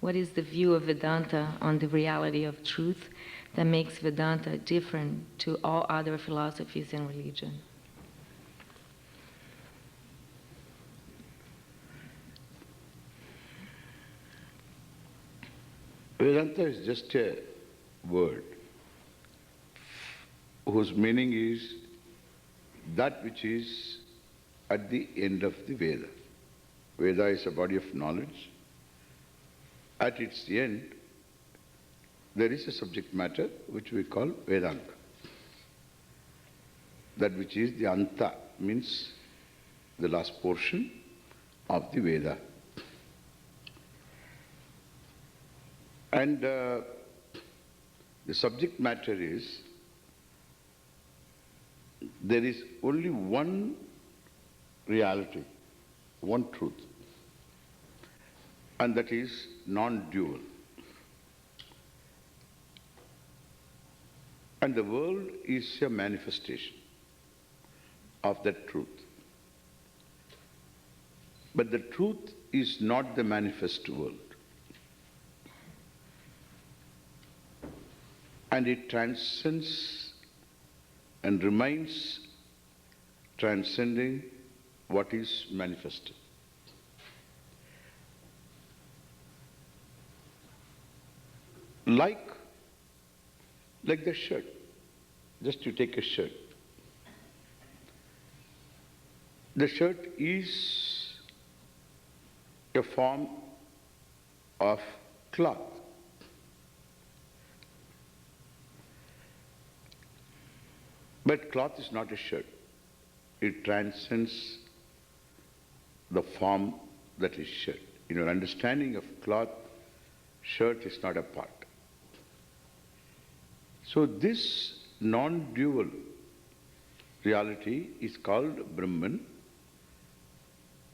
What is the view of Vedanta on the reality of truth that makes Vedanta different to all other philosophies and religion? Vedanta is just a word whose meaning is that which is at the end of the Veda. Veda is a body of knowledge. At its end, there is a subject matter which we call Vedanta. That which is the Anta, means the last portion of the Veda. And the subject matter is, there is only one reality, one truth, and that is non-dual. And the world is a manifestation of that truth. But the truth is not the manifest world. And it transcends and remains transcending what is manifested. Like the shirt. Just you take a shirt. The shirt is a form of cloth. But cloth is not a shirt. It transcends the form that is shirt. In your understanding of cloth, shirt is not a part. So this non-dual reality is called Brahman,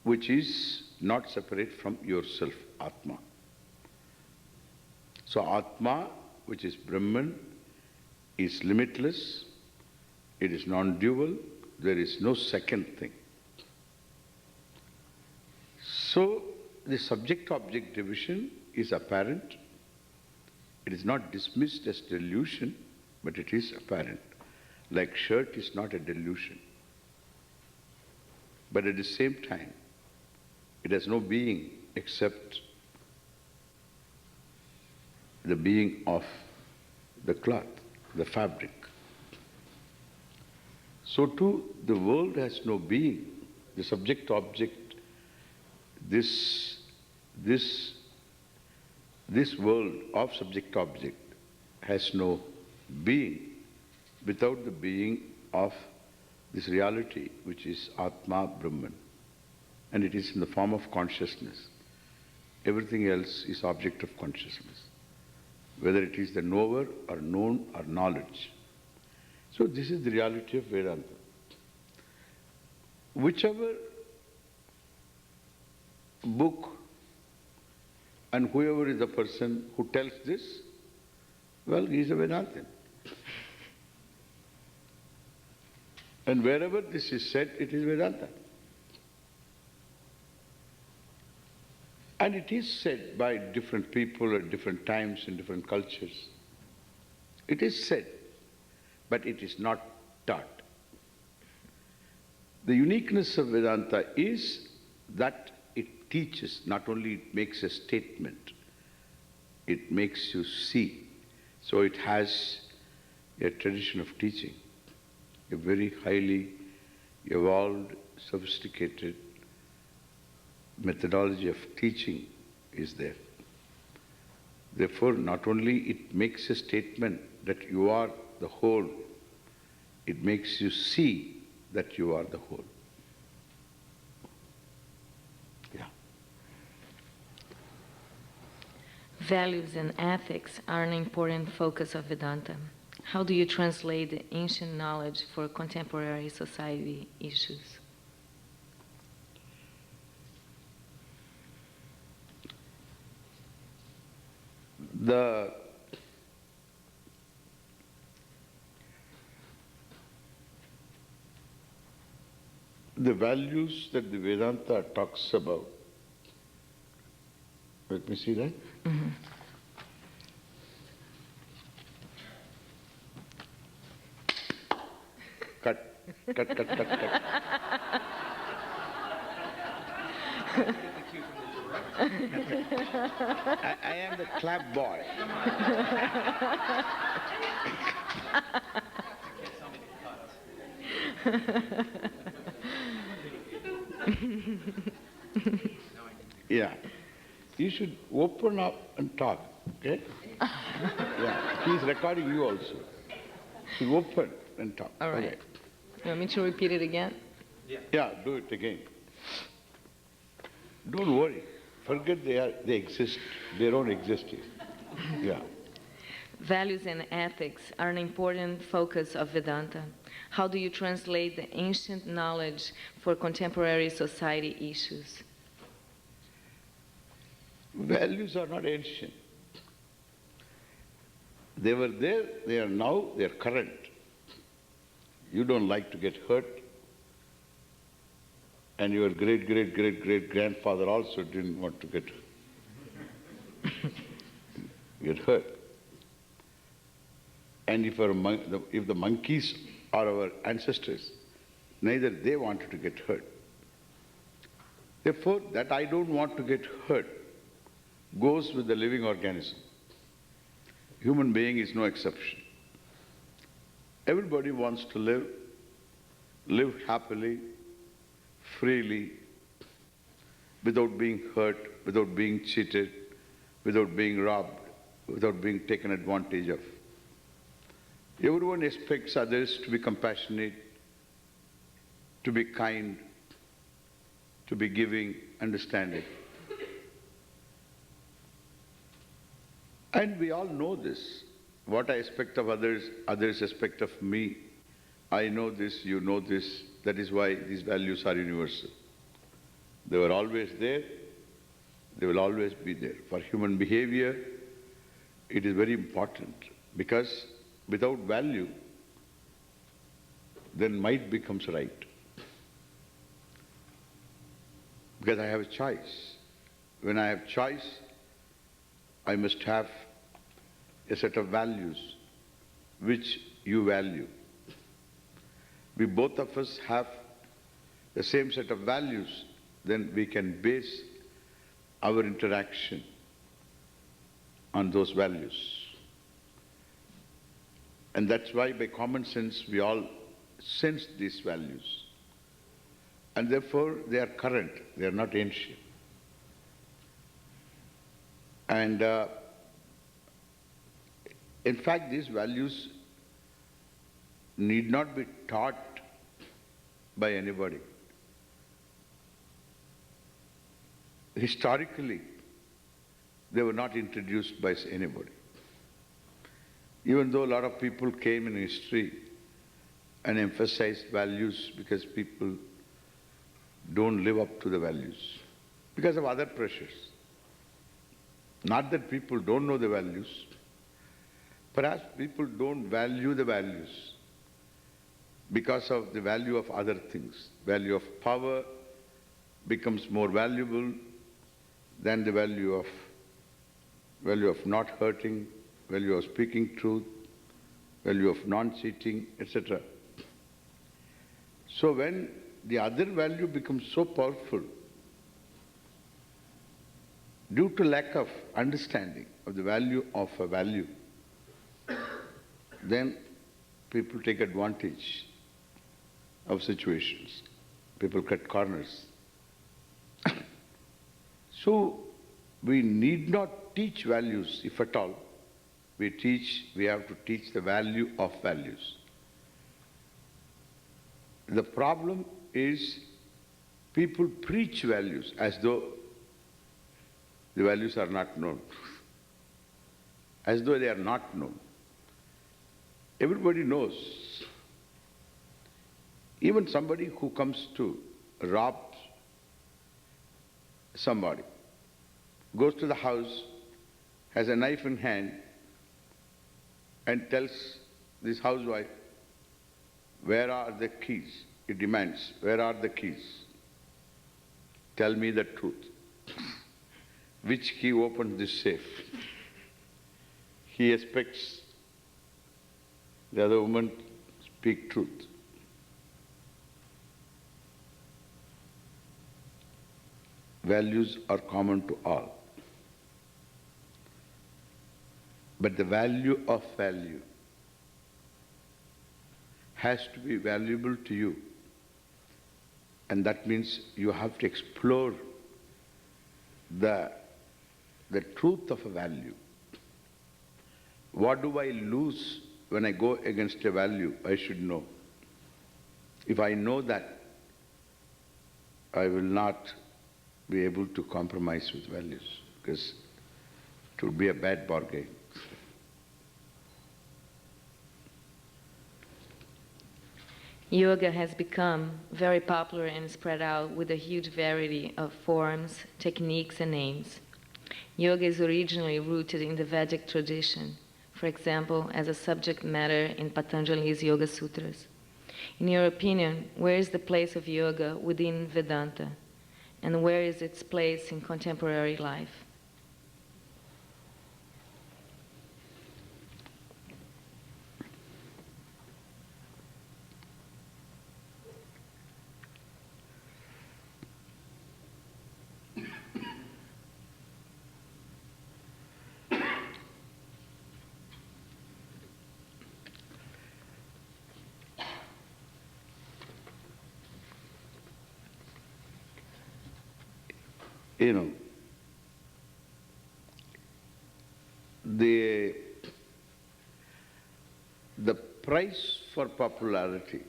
which is not separate from yourself, Atma. So Atma, which is Brahman, is limitless, it is non-dual, there is no second thing. So the subject-object division is apparent. It is not dismissed as delusion, but it is apparent. Like shirt is not a delusion. But at the same time, it has no being except the being of the cloth, the fabric. So too, the world has no being. The subject-object, this world of subject-object has no being without the being of this reality, which is Atma Brahman. And it is in the form of consciousness. Everything else is object of consciousness, whether it is the knower or known or knowledge. So this is the reality of Vedanta. Whichever book and whoever is the person who tells this, well, he is a Vedantin. And wherever this is said, it is Vedanta. And it is said by different people at different times in different cultures. It is said, but it is not taught. The uniqueness of Vedanta is that it teaches, not only it makes a statement, it makes you see. So it has a tradition of teaching, a very highly evolved, sophisticated methodology of teaching is there. Therefore, not only it makes a statement that you are the whole, it makes you see that you are the whole. Yeah. Values and ethics are an important focus of Vedanta. How do you translate the ancient knowledge for contemporary society issues? The values that the Vedanta talks about Let me see that. Mhm. Cut, cut, cut, cut, cut. I am the clap boy. Yeah. You should open up and talk, okay? Yeah. He's recording you also. You open and talk. All right. Okay. You want me to repeat it again? Yeah, do it again. Don't worry. Forget they exist. They don't exist here. Yeah. Values and ethics are an important focus of Vedanta. How do you translate the ancient knowledge for contemporary society issues? Values are not ancient. They were there, they are now, they are current. You don't like to get hurt, and your great-great-great-great-grandfather also didn't want to get hurt. And if the monkeys are our ancestors, neither they wanted to get hurt. Therefore, that I don't want to get hurt goes with the living organism. Human being is no exception. Everybody wants to live happily, freely, without being hurt, without being cheated, without being robbed, without being taken advantage of. Everyone expects others to be compassionate, to be kind, to be giving, understanding. And we all know this. What I expect of others, others expect of me. I know this, you know this. That is why these values are universal. They were always there. They will always be there. For human behavior, it is very important, because without value, then might becomes right. Because I have a choice. When I have choice, I must have a set of values which you value. We both of us have the same set of values, then we can base our interaction on those values. And that's why by common sense we all sense these values. And therefore they are current, they are not ancient. And in fact, these values need not be taught by anybody. Historically, they were not introduced by anybody. Even though a lot of people came in history and emphasized values because people don't live up to the values because of other pressures. Not that people don't know the values, perhaps people don't value the values because of the value of other things. Value of power becomes more valuable than the value of not hurting, value of speaking truth, value of non-cheating, etc. So when the other value becomes so powerful, due to lack of understanding of the value of a value, then people take advantage of situations. People cut corners. So we need not teach values, if at all. We have to teach the value of values. The problem is people preach values as though the values are not known, as though they are not known. Everybody knows. Even somebody who comes to rob somebody, goes to the house, has a knife in hand, and tells this housewife, "Where are the keys?" He demands, "Where are the keys? Tell me the truth." which key opens this safe? He expects the other woman to speak truth. Values are common to all. But the value of value has to be valuable to you. And that means you have to explore the truth of a value. What do I lose when I go against a value? I should know. If I know that, I will not be able to compromise with values, because it would be a bad bargain. Yoga has become very popular and spread out with a huge variety of forms, techniques, and names. Yoga is originally rooted in the Vedic tradition, for example, as a subject matter in Patanjali's Yoga Sutras. In your opinion, where is the place of yoga within Vedanta, and where is its place in contemporary life? You know, the price for popularity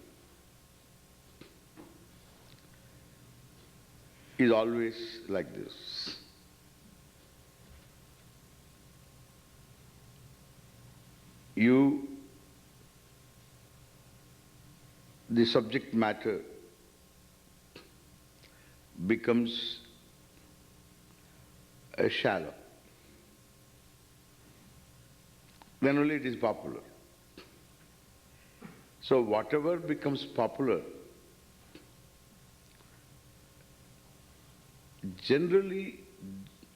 is always like this. The subject matter becomes shallow. Then only it is popular. So whatever becomes popular generally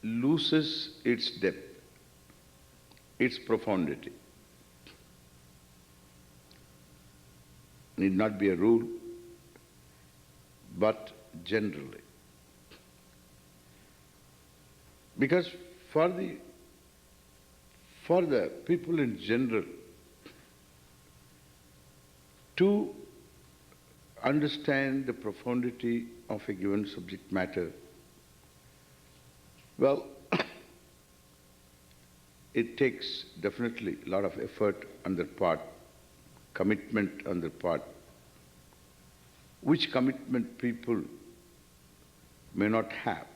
loses its depth, its profundity. Need not be a rule, but generally. Because for the people in general to understand the profundity of a given subject matter, well, it takes definitely a lot of effort on their part, commitment on their part, which commitment people may not have.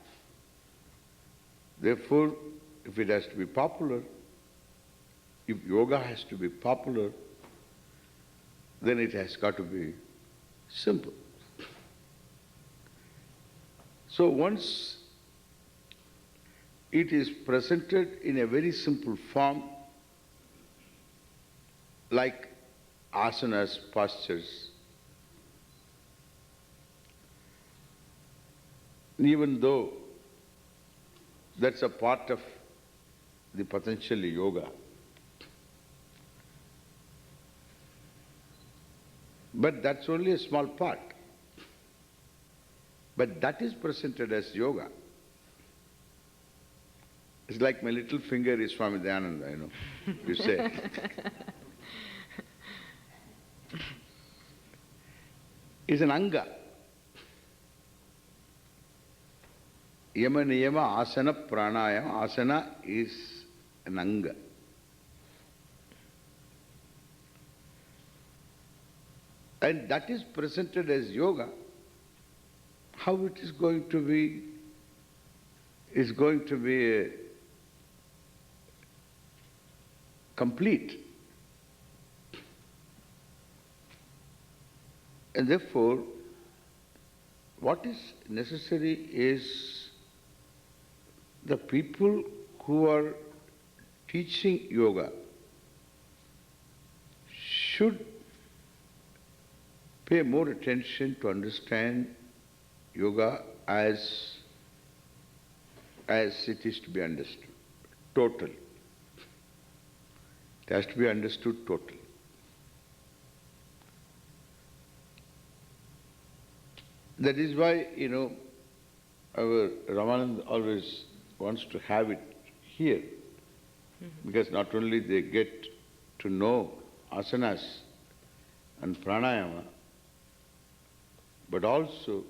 Therefore, if it has to be popular, if yoga has to be popular, then it has got to be simple. So once it is presented in a very simple form, like asanas, postures, even though that's a part of the Patanjali yoga, but that's only a small part. But that is presented as yoga. It's like my little finger is Swami Dayananda, you know, you say. It's an anga. Yama, niyama, asana, pranayama. Asana is an anga. And that is presented as yoga. How it is going to be? Is going to be complete. And therefore, what is necessary is the people who are teaching yoga should pay more attention to understand yoga as as it is to be understood, total. It has to be understood totally. That is why, our Ramanand always wants to have it here, because not only they get to know asanas and pranayama, but also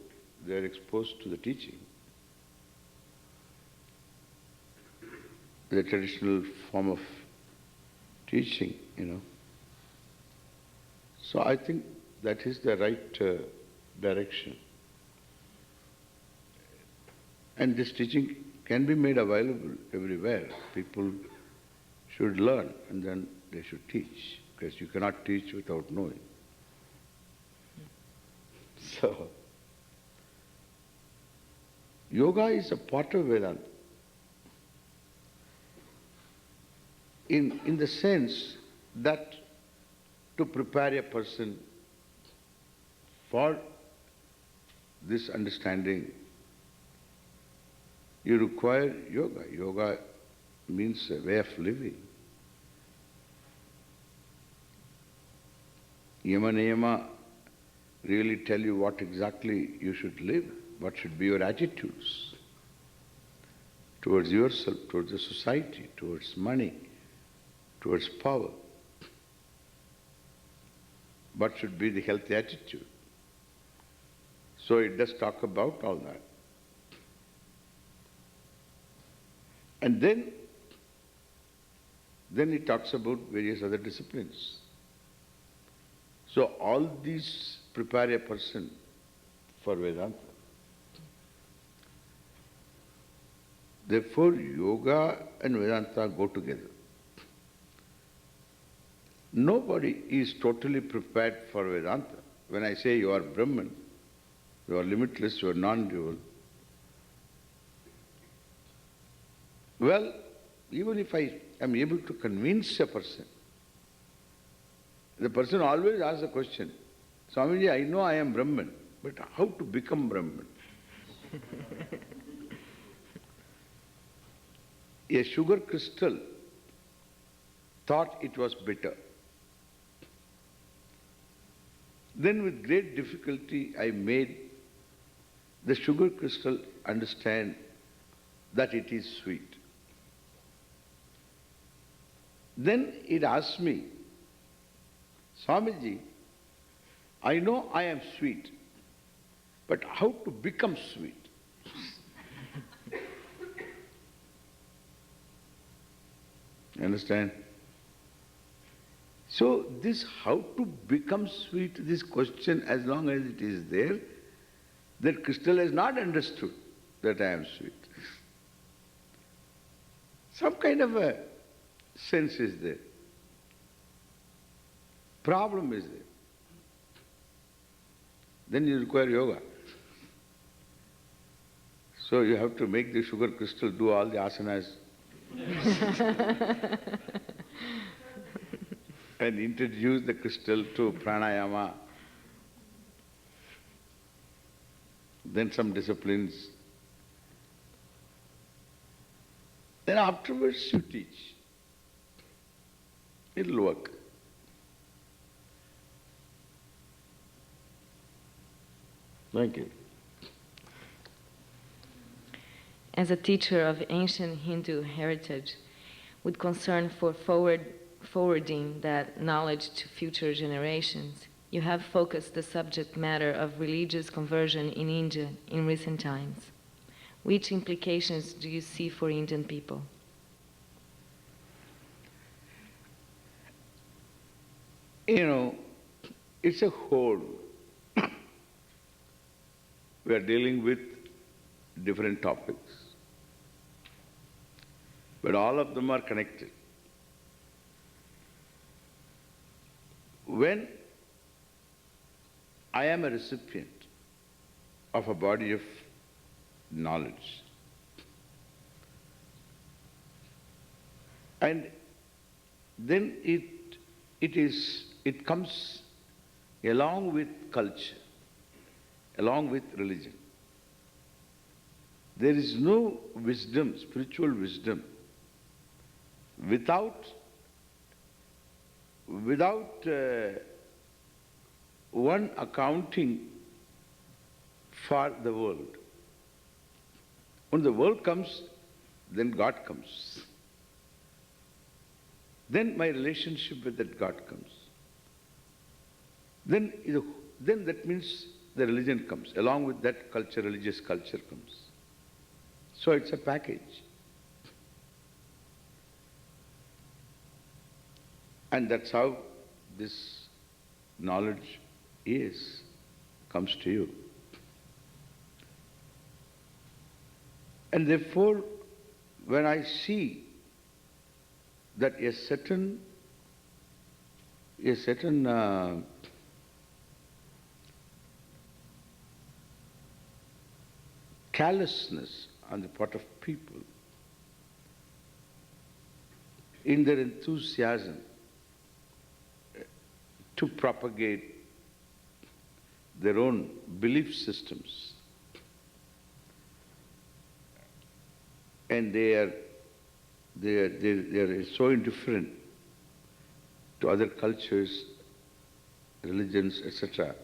they are exposed to the teaching, the traditional form of teaching, So I think that is the right direction. And this teaching can be made available everywhere. People should learn and then they should teach, because you cannot teach without knowing. So, yoga is a part of Vedanta. In the sense that to prepare a person for this understanding, you require yoga. Yoga means a way of living. Yama Niyama really tell you what exactly you should live, what should be your attitudes towards yourself, towards the society, towards money, towards power. What should be the healthy attitude? So it does talk about all that. And then it talks about various other disciplines. So all these prepare a person for Vedanta. Therefore, yoga and Vedanta go together. Nobody is totally prepared for Vedanta. When I say you are Brahman, you are limitless, you are non-dual, well, even if I am able to convince a person, the person always asks the question, Swamiji, I know I am Brahman, but how to become Brahman? A sugar crystal thought it was bitter. Then with great difficulty I made the sugar crystal understand that it is sweet. Then it asked me, Swamiji, I know I am sweet, but how to become sweet? Understand? So this how to become sweet, this question, as long as it is there, that crystal has not understood that I am sweet. Some kind of a sense is there. Problem is there. Then you require yoga. So you have to make the sugar crystal do all the asanas and introduce the crystal to pranayama, then some disciplines. Then afterwards you teach. It'll work. Thank you. As a teacher of ancient Hindu heritage, with concern for forwarding that knowledge to future generations, you have focused the subject matter of religious conversion in India in recent times. Which implications do you see for Indian people? It's a whole. We are dealing with different topics, but all of them are connected. When I am a recipient of a body of knowledge, and then it comes along with culture, along with religion. there is no wisdom, spiritual wisdom, without one accounting for the world. When the world comes, then God comes. Then my relationship with that God comes. Then that means the religion comes. Along with that culture, religious culture comes. So it's a package. And that's how this knowledge comes to you. And therefore, when I see that a certain callousness on the part of people in their enthusiasm to propagate their own belief systems, and they are so indifferent to other cultures, religions, etc.,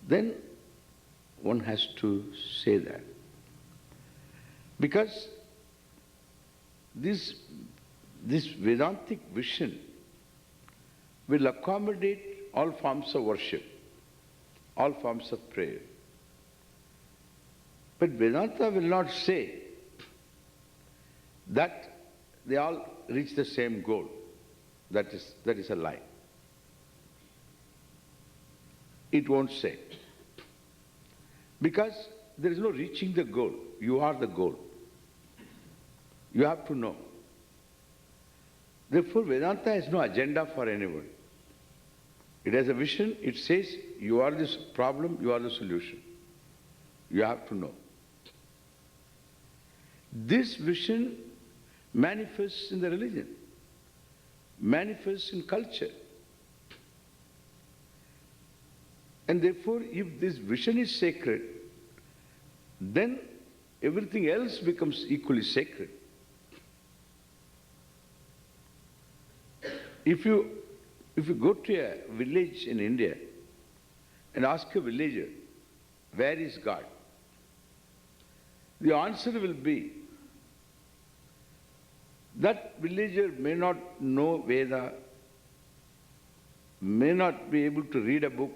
then one has to say that. Because this Vedantic vision will accommodate all forms of worship, all forms of prayer. But Vedanta will not say that they all reach the same goal. That is a lie. It won't say. Because there is no reaching the goal. You are the goal. You have to know. Therefore, Vedanta has no agenda for anyone. It has a vision. It says, you are this problem, you are the solution. You have to know. This vision manifests in the religion, manifests in culture. And therefore, if this vision is sacred, then everything else becomes equally sacred. If you go to a village in India and ask a villager, where is God? The answer will be, that villager may not know Veda, may not be able to read a book,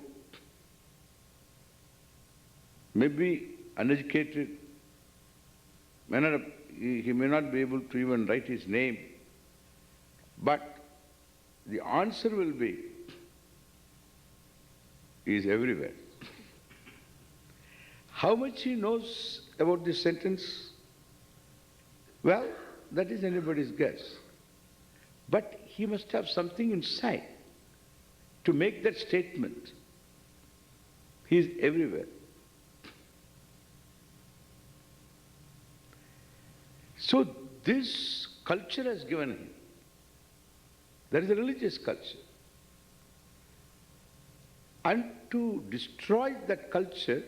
may be uneducated, he may not be able to even write his name, but the answer will be, he is everywhere. How much he knows about this sentence? Well, that is anybody's guess. But he must have something inside to make that statement. He is everywhere. So this culture has given him. That is a religious culture. And to destroy that culture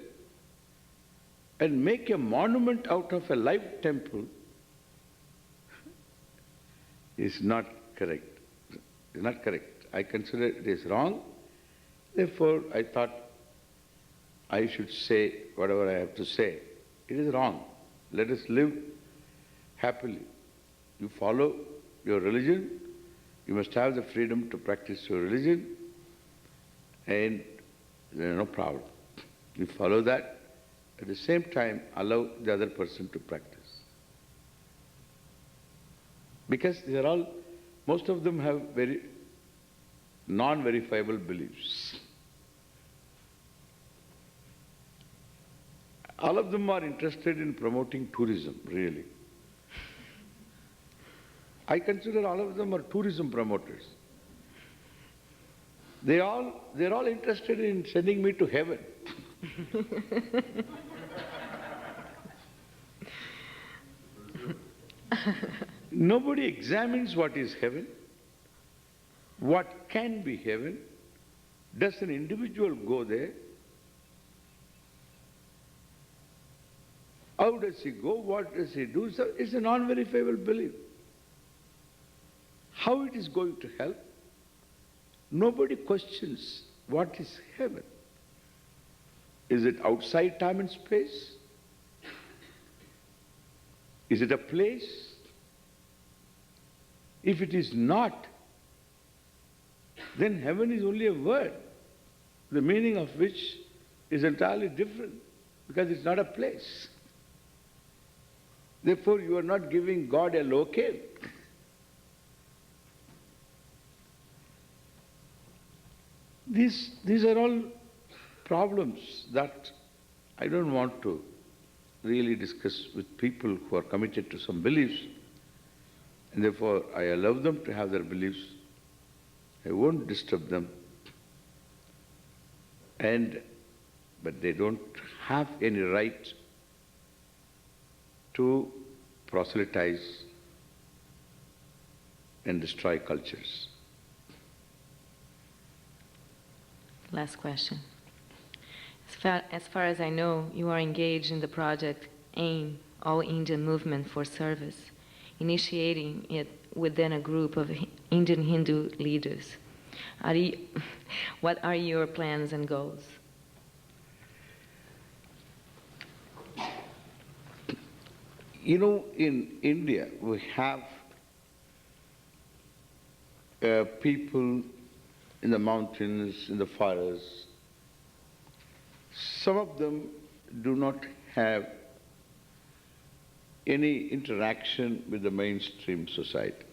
and make a monument out of a live temple is not correct. It's not correct. I consider it is wrong. Therefore, I thought I should say whatever I have to say. It is wrong. Let us live happily. You follow your religion. You must have the freedom to practice your religion, and there is no problem. You follow that. At the same time, allow the other person to practice. Because they are all, most of them have very non-verifiable beliefs. All of them are interested in promoting tourism, really. I consider all of them are tourism promoters. They're all interested in sending me to heaven. Nobody examines what is heaven, what can be heaven. Does an individual go there? How does he go? What does he do? So it's a non-verifiable belief. How it is going to help? Nobody questions what is heaven. Is it outside time and space? Is it a place? If it is not, then heaven is only a word, the meaning of which is entirely different, because it's not a place. Therefore, you are not giving God a locale. These are all problems that I don't want to really discuss with people who are committed to some beliefs. And therefore, I allow them to have their beliefs. I won't disturb them. But they don't have any right to proselytize and destroy cultures. Last question. As far as I know, you are engaged in the project AIM, All India Movement for Service, initiating it within a group of Indian Hindu leaders. What are your plans and goals? You know, in India, we have people in the mountains, in the forests. Some of them do not have any interaction with the mainstream society.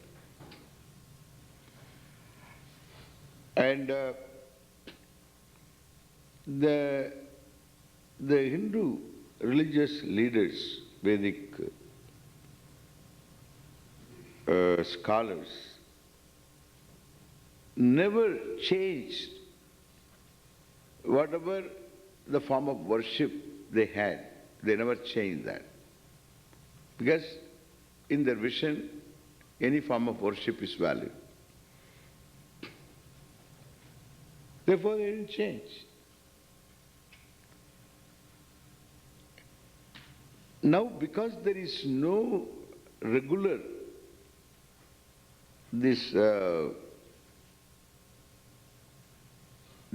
And the Hindu religious leaders, Vedic scholars, never changed whatever the form of worship they had. They never changed that. Because in their vision, any form of worship is valid. Therefore, they didn't change. Now, because there is no regular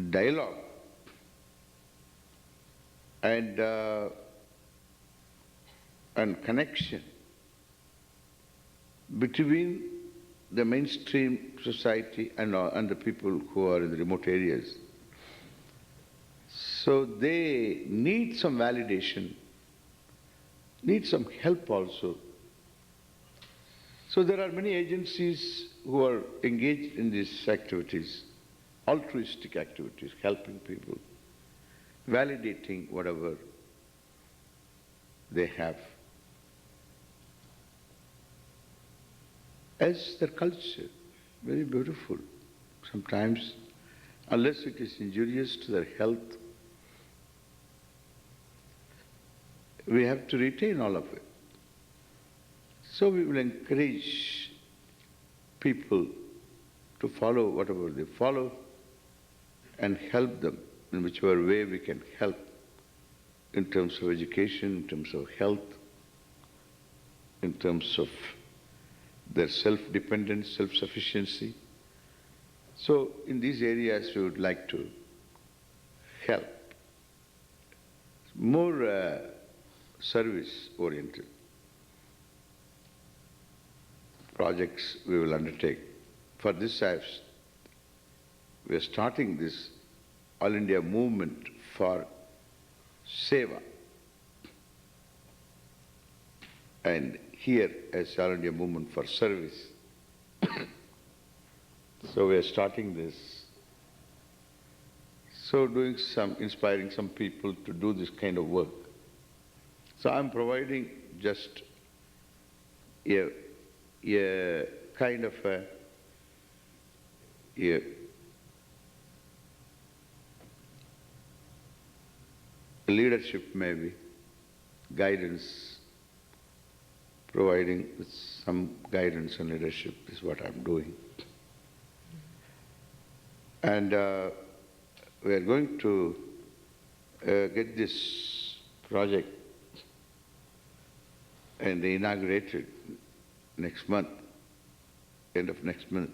dialogue and connection between the mainstream society and the people who are in the remote areas. So they need some validation, need some help also. So there are many agencies who are engaged in these activities, altruistic activities, helping people, validating whatever they have as their culture. Very beautiful. Sometimes, unless it is injurious to their health, we have to retain all of it. So we will encourage people to follow whatever they follow and help them in whichever way we can help, in terms of education, in terms of health, in terms of their self-dependence, self-sufficiency. So in these areas we would like to help. More service-oriented projects we will undertake. For this, we are starting this All India movement for Seva. And here as All India movement for service. So we are starting this. So inspiring some people to do this kind of work. So I'm providing just a kind of a leadership, maybe, guidance, providing with some guidance and leadership is what I'm doing. And we are going to get this project and they inaugurated next month, end of next month,